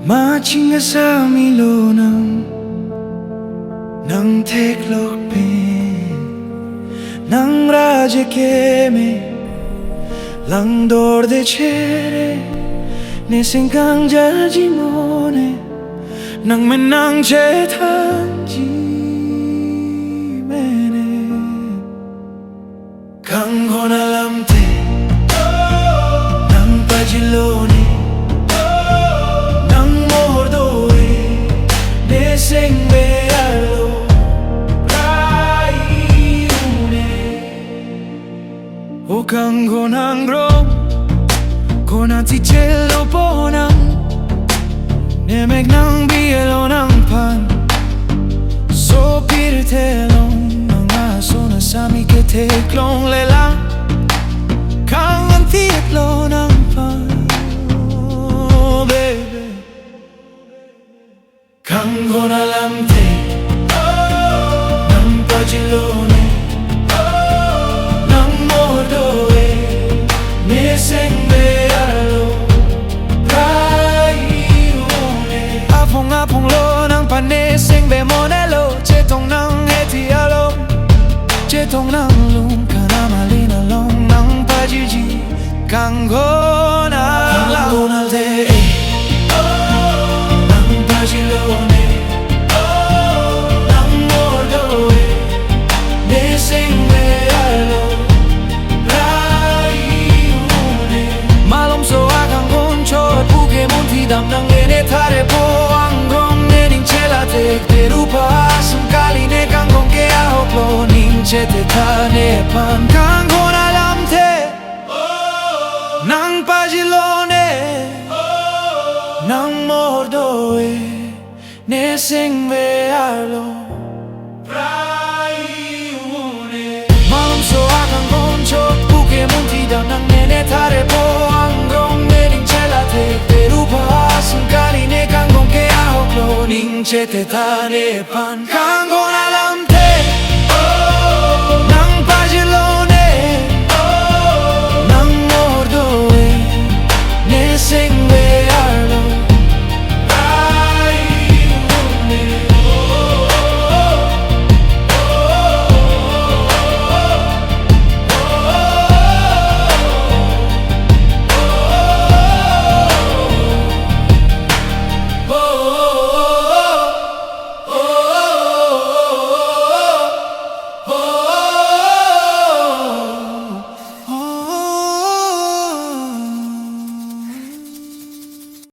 Marching sa milonang Nang teklokpin Nang raja keme Langdor de chere Nesengkang jajimone Nang menang jetanji mene Kang honalamte Nang pajilone O kang gonang rom Kona ti cello ponang Nemeg nang bielo ng pan So pirtelong Mga aso na sami keteklong lela Kang antieklo ng pan Oh baby Kang gonalamte Nang pajilone Panesing be monelo Chetong nang etialo Chetong nang lung Kana malina long Nang pajiji Kangona Kangonalde Nang pajilone Nang mordoe Nesing be alo Raiune Malom so akang konchot Buke muntidam nang enetare po Terupa sungkali ne kangkong ke ahoklo Ninche te tane pan kangkong alamte Nang pajilone Nang mordoe Nesing vealo Praiune Malam so akang konchot Buke muntidam nang nene tare po Anggong nening chelate Terupa sungkali ne kangkong ke ahoklo Ninche te tane pan kangkong